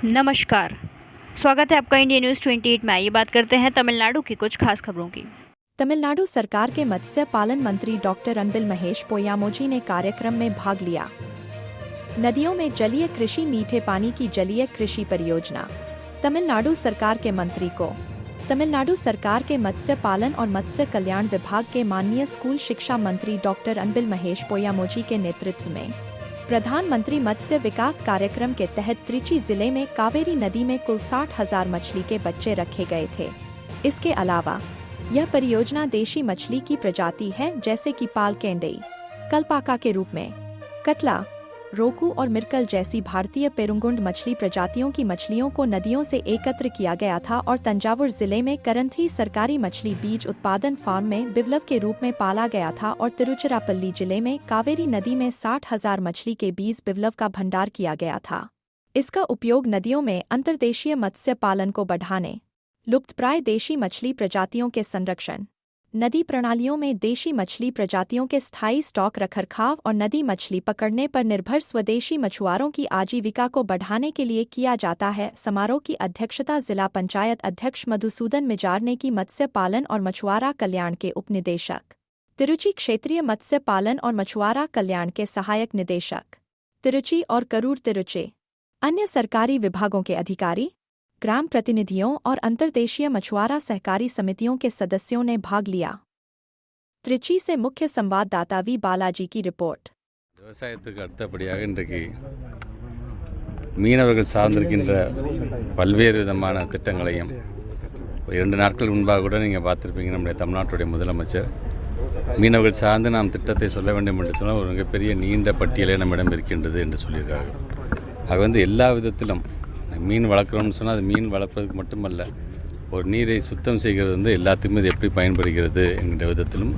नमस्कार। स्वागत है आपका इंडिया न्यूज़ 28 में। आइए बात करते हैं तमिलनाडु की कुछ खास खबरों की। तमिलनाडु सरकार के मत्स्य पालन मंत्री डॉक्टर अनबिल महेश पोयामोजी ने कार्यक्रम में भाग लिया। नदियों में जलीय कृषि, मीठे पानी की जलीय कृषि परियोजना। तमिलनाडु सरकार के मंत्री को तमिलनाडु सरकार के मत्स्य पालन और मत्स्य कल्याण विभाग के माननीय स्कूल शिक्षा मंत्री डॉक्टर अनबिल महेश पोयामोजी के नेतृत्व में प्रधानमंत्री मत्स्य विकास कार्यक्रम के तहत त्रिची जिले में कावेरी नदी में कुल 60,000 मछली के बच्चे रखे गए थे। इसके अलावा यह परियोजना देशी मछली की प्रजाति है, जैसे कि पाल केंडई, कलपाका के रूप में, कटला, रोकू और मिर्कल जैसी भारतीय पेरुंगुंड मछली प्रजातियों की मछलियों को नदियों से एकत्र किया गया था और तंजावुर जिले में करंथी सरकारी मछली बीज उत्पादन फार्म में बिवलव के रूप में पाला गया था और तिरुचिरापल्ली जिले में कावेरी नदी में 60,000 मछली के बीज बिवलव का भंडार किया गया था। इसका उपयोग नदियों में अंतर्देशीय मत्स्य पालन को बढ़ाने, लुप्तप्राय देशी मछली प्रजातियों के संरक्षण, नदी प्रणालियों में देशी मछली प्रजातियों के स्थायी स्टॉक रखरखाव और नदी मछली पकड़ने पर निर्भर स्वदेशी मछुआरों की आजीविका को बढ़ाने के लिए किया जाता है। समारोह की अध्यक्षता जिला पंचायत अध्यक्ष मधुसूदन मिजार ने की। मत्स्य पालन और मछुआरा कल्याण के उपनिदेशक, तिरुचि क्षेत्रीय मत्स्य पालन और मछुआरा कल्याण के सहायक निदेशक, तिरुचि और करूर तिरुचि, अन्य सरकारी विभागों के अधिकारी, ग्राम प्रतिनिधियों और अंतर्देशीय मछुआरा सहकारी समितियों के सदस्यों ने भाग लिया। त्रिची से मुख्य संवाददाता वी बालाजी की रिपोर्ट। விவசாயத்துக்கு அடுத்தபடியாக இன்றைக்கு மீனவர்கள் சார்ந்திருக்கின்ற பல்வேறு விதமான திட்டங்களையும் 2 நாட்கள் முன்பாக கூட நீங்கள் பார்த்துருப்பீங்க. நம்முடைய தமிழ்நாட்டுடைய முதலமைச்சர் மீனவர்கள் சார்ந்து நாம் திட்டத்தை சொல்ல வேண்டும் என்று சொன்னால் ஒரு மிகப்பெரிய நீண்ட பட்டியலே நம்மிடம் இருக்கின்றது என்று சொல்லியிருக்கார்கள். அது எல்லா விதத்திலும் மீன் வளர்க்குறோம்னு சொன்னால் அது மீன் வளர்ப்பதுக்கு மட்டுமல்ல, ஒரு நீரை சுத்தம் செய்கிறது எல்லாத்துக்குமே இது எப்படி பயன்படுகிறது என்கிற விதத்திலும்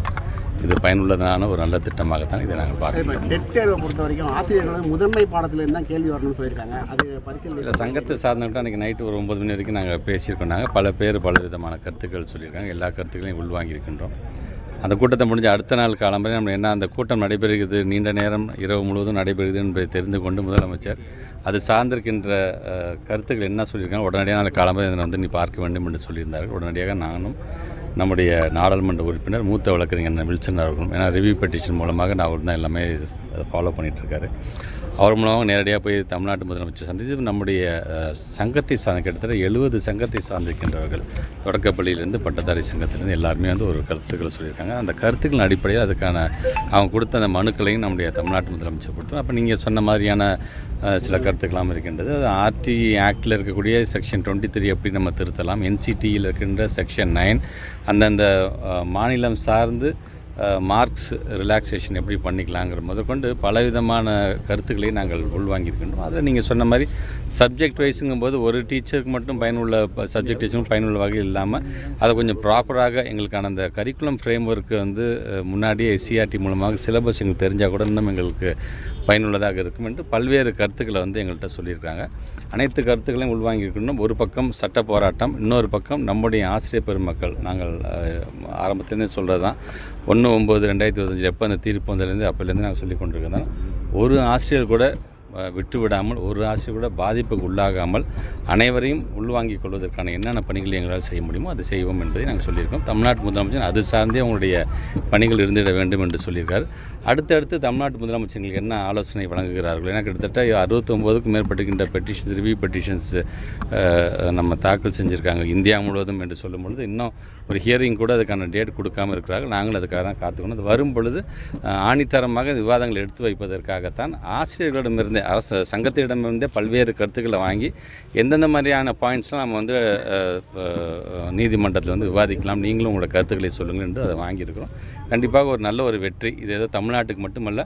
இது பயனுள்ளதான ஒரு நல்ல திட்டமாகத்தான் இதை நாங்கள் பார்க்கிறோம். டெட் தேர்வை பொறுத்த வரைக்கும் ஆசிரியர்கள் முதன்மை பாடத்திலேருந்து தான் கேள்வி வரணும்னு சொல்லியிருக்காங்க. அது பரிசீலனை சங்கத்தை சார்ந்துக்கிட்ட அன்றைக்கி நைட்டு ஒரு 9 மணி வரைக்கும் நாங்கள் பேசியிருக்கோம். நாங்கள் பல பேர் பல விதமான கருத்துக்கள் சொல்லியிருக்காங்க. எல்லா கருத்துக்களையும் உள்வாங்கியிருக்கின்றோம். அந்த கூட்டத்தை முடிஞ்ச அடுத்த நாள் காலம்பரை நம்ம என்ன அந்த கூட்டம் நடைபெறுகிறது, நீண்ட நேரம் இரவு முழுவதும் நடைபெறுகிறது என்பதை தெரிந்து கொண்டு முதலமைச்சர் அது சார்ந்திருக்கின்ற கருத்துக்கள் என்ன சொல்லியிருக்காங்க உடனடியாக நாள் காலம்பரை இதனை நீ பார்க்க வேண்டும் என்று சொல்லியிருந்தார்கள். உடனடியாக நானும் நம்முடைய நாடாளுமன்ற உறுப்பினர் மூத்த வழக்கறிஞர் வில்சன் அவர்களும், ஏன்னா ரிவ்யூ பெட்டிஷன் மூலமாக நான் அவர் தான் எல்லாமே அதை ஃபாலோ பண்ணிகிட்ருக்காரு. அவர் மூலமாக நேரடியாக போய் தமிழ்நாட்டு முதலமைச்சர் சந்தித்து நம்முடைய சங்கத்தை சார்ந்த கிட்டத்தட்ட 70 சங்கத்தை சார்ந்திருக்கின்றவர்கள், தொடக்கப்பள்ளியிலேருந்து பட்டதாரி சங்கத்திலேருந்து எல்லாருமே ஒரு கருத்துக்களை சொல்லியிருக்காங்க. அந்த கருத்துக்களின் அடிப்படையில் அதுக்கான அவங்க கொடுத்த அந்த மனுக்களையும் நம்முடைய தமிழ்நாட்டு முதலமைச்சர் கொடுத்தோம். அப்போ நீங்கள் சொன்ன மாதிரியான சில கருத்துக்களாம் இருக்கின்றது. அது ஆர்டி ஆக்டில் இருக்கக்கூடிய செக்ஷன் 23 எப்படி நம்ம திருத்தலாம், என்சிடியில் இருக்கின்ற செக்ஷன் 9 அந்தந்த மாநிலம் சார்ந்து மார்க்ஸ் ரிலாக்ஸேஷன் எப்படி பண்ணிக்கலாங்கிற முதற்கொண்டு பலவிதமான கருத்துக்களை நாங்கள் உள்வாங்கியிருக்கின்றோம். அதில் நீங்கள் சொன்ன மாதிரி சப்ஜெக்ட் வைஸுங்கும்போது ஒரு டீச்சருக்கு மட்டும் பயனுள்ள சப்ஜெக்ட் வைஸும் பயனுள்ள வகையில் இல்லாமல் அதை கொஞ்சம் ப்ராப்பராக எங்களுக்கான அந்த கரிக்குலம் ஃப்ரேம் ஒர்க்கு முன்னாடியே எஸ்சிஆர்டி மூலமாக சிலபஸ் எங்களுக்கு தெரிஞ்சால் கூட இன்னும் எங்களுக்கு பயனுள்ளதாக இருக்கும் என்று பல்வேறு கருத்துக்களை எங்கள்கிட்ட சொல்லியிருக்காங்க. அனைத்து கருத்துக்களையும் உள்வாங்கியிருக்கணும். ஒரு பக்கம் சட்ட போராட்டம், இன்னொரு பக்கம் நம்முடைய ஆசிரியர் பெருமக்கள். நாங்கள் ஆரம்பத்துலேருந்தே சொல்கிறது தான் 1/9/2025 எப்போ அந்த தீர்ப்பு வந்ததுலேருந்து அப்போலேருந்து நாங்கள் சொல்லி கொண்டிருக்கிறோம். ஒரு ஆசிரியர் கூட விட்டு விடாமல், ஒரு ஆசிரியர் கூட பாதிப்புக்கு உள்ளாகாமல் அனைவரையும் உள்வாங்கிக் கொள்வதற்கான என்னென்ன பணிகளை எங்களால் செய்ய முடியுமோ அதை செய்வோம் என்பதை நாங்கள் சொல்லியிருக்கோம். தமிழ்நாட்டு முதலமைச்சர் அது சார்ந்தே அவங்களுடைய பணிகள் இருந்திட வேண்டும் என்று சொல்லியிருக்கார். அடுத்தடுத்து தமிழ்நாட்டு முதலமைச்சர்களுக்கு என்ன ஆலோசனை வழங்குகிறார்கள், ஏன்னா கிட்டத்தட்ட 69க்கும் மேற்பட்டுகின்ற பெட்டிஷன்ஸ், ரிவ்யூ பெட்டிஷன்ஸ் நம்ம தாக்கல் செஞ்சுருக்காங்க இந்தியா முழுவதும் என்று சொல்லும் பொழுது இன்னும் ஒரு ஹியரிங் கூட அதுக்கான டேட் கொடுக்காமல் இருக்கிறார்கள். நாங்கள் அதுக்காக தான் காத்துக்கணும். அது வரும் பொழுது ஆணித்தரமாக விவாதங்கள் எடுத்து வைப்பதற்காகத்தான் ஆசிரியர்களிடமிருந்தே அரசு சங்கத்திடமிருந்தே பல்வேறு கருத்துக்களை வாங்கி எந்தெந்த மாதிரியான பாயிண்ட்ஸ்லாம் நம்ம நீதிமன்றத்தில் விவாதிக்கலாம், நீங்களும் உங்களோட கருத்துக்களை சொல்லுங்கள் என்று அதை வாங்கியிருக்கிறோம். கண்டிப்பாக ஒரு நல்ல ஒரு வெற்றி. இது ஏதோ தமிழ்நாட்டுக்கு மட்டுமல்ல,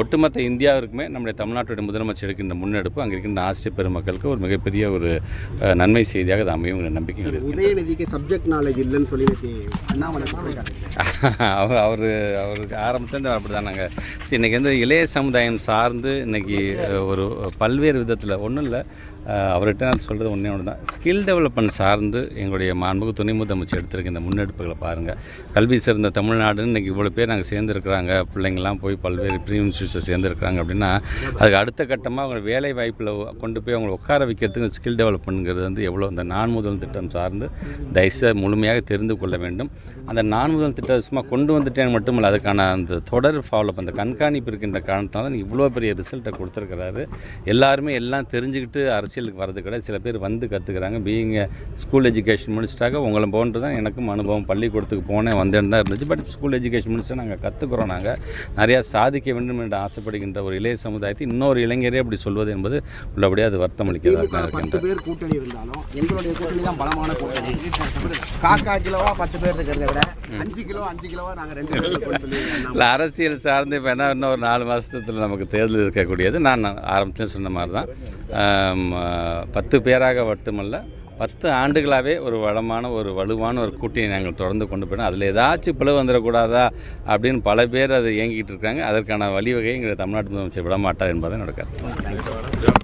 ஒட்டுமொத்த இந்தியாவிற்குமே நம்முடைய தமிழ்நாட்டுடைய முதலமைச்சர் எடுக்கின்ற முன்னெடுப்பு அங்கே இருக்கின்ற ஆசிரியர் பெருமக்களுக்கு ஒரு மிகப்பெரிய ஒரு நன்மை செய்தியாக அது அமையும் நம்பிக்கை. உதயநிதிக்கு சப்ஜெக்ட் நாலேஜ் இல்லைன்னு சொல்லி அவருக்கு ஆரம்பத்துலேருந்து அப்படி தான். நாங்கள் இன்றைக்கி இளைய சமுதாயம் சார்ந்து இன்றைக்கி ஒரு பல்வேறு விதத்தில் ஒன்றும் இல்லை, அவர்கிட்ட நான் சொல்கிறது ஒன்றே ஒன்று தான். ஸ்கில் டெவலப்மெண்ட் சார்ந்து எங்களுடைய மாண்புமிகு துணை முதலமைச்சர் எடுத்திருக்க இந்த முன்னெடுப்புகளை பாருங்கள். கல்வி சிறந்த தமிழ்நாடுன்னு இன்றைக்கி இவ்வளோ பேர் நாங்கள் சேர்ந்துருக்குறாங்க, பிள்ளைங்கள்லாம் போய் பல்வேறு ப்ரீ இன்ஸ்டியூட்ஸில் சேர்ந்துருக்குறாங்க அப்படின்னா அதுக்கு அடுத்த கட்டமாக அவங்க வேலை வாய்ப்பில் கொண்டு போய் அவங்களை உட்கார வைக்கிறதுக்கு ஸ்கில் டெவலப்மெண்ட்ங்கிறது வந்து எவ்வளோ இந்த நான் முதல் திட்டம் சார்ந்து தயவுசெய்து முழுமையாக தெரிந்து கொள்ள வேண்டும். அந்த நான் முதல் திட்டம் சும்மா கொண்டு வந்துட்டேன் மட்டும் இல்லை, அதுக்கான அந்த தொடர் ஃபாலோஅப் அந்த கண்காணிப்பு இருக்கின்ற காரணத்தால் தான் இவ்வளோ பெரிய ரிசல்ட்டை கொடுத்துருக்கிறாரு. எல்லாருமே எல்லாம் தெரிஞ்சுக்கிட்டு அரசியலுக்கு வரது கிடையாது. சில பேர் வந்து கற்றுக்குறாங்க. பீயிங் ஸ்கூல் எஜுகேஷன் முடிச்சிட்டாக்க உங்களை போன்று தான் எனக்கும் அனுபவம், பள்ளிக்கூடத்துக்கு போனேன் வந்தேன்னு தான் இருந்துச்சு. பட் ஸ்கூல் எஜுகேஷன் முடிச்சுட்டு நாங்கள் கற்றுக்குறோம். நாங்கள் நிறையா சாதிக்க வேண்டும் என்று ஆசைப்படுகின்ற ஒரு இளைய சமுதாயத்தை இன்னொரு இளைஞரே அப்படி சொல்வது என்பது உள்ளபடியாக அது வருத்தம் அளிக்கிறதாக இருக்கின்ற 10 பேர் கூட்டணி இருந்தாலும் எங்களுடைய கூட்டணி தான் பலமான கூட்டணி. காக்கா கிலோவா 10 பேர் இருக்கிறத விட 5 கிலோவா நாங்கள் 2 பேர் இல்லை. அரசியல் சார்ந்து இப்போ என்ன இன்னும் ஒரு 4 மாதத்தில் நமக்கு தேர்தல் இருக்கக்கூடியது. நான் ஆரம்பத்தில் சொன்ன மாதிரி தான் 10 பேராக மட்டுமல்ல 10 ஆண்டுகளாகவே ஒரு வலுவான ஒரு கூட்டணியை நாங்கள் தொடர்ந்து கொண்டு போயிடும். அதில் ஏதாச்சும் பிளவு வந்துடக்கூடாதா அப்படின்னு பல பேர் அதை இயங்கிட்டு இருக்காங்க. அதற்கான வழிவகையை எங்கள் தமிழ்நாட்டு முதலமைச்சர் விடமாட்டார் என்பதை என்னோட கருத்து.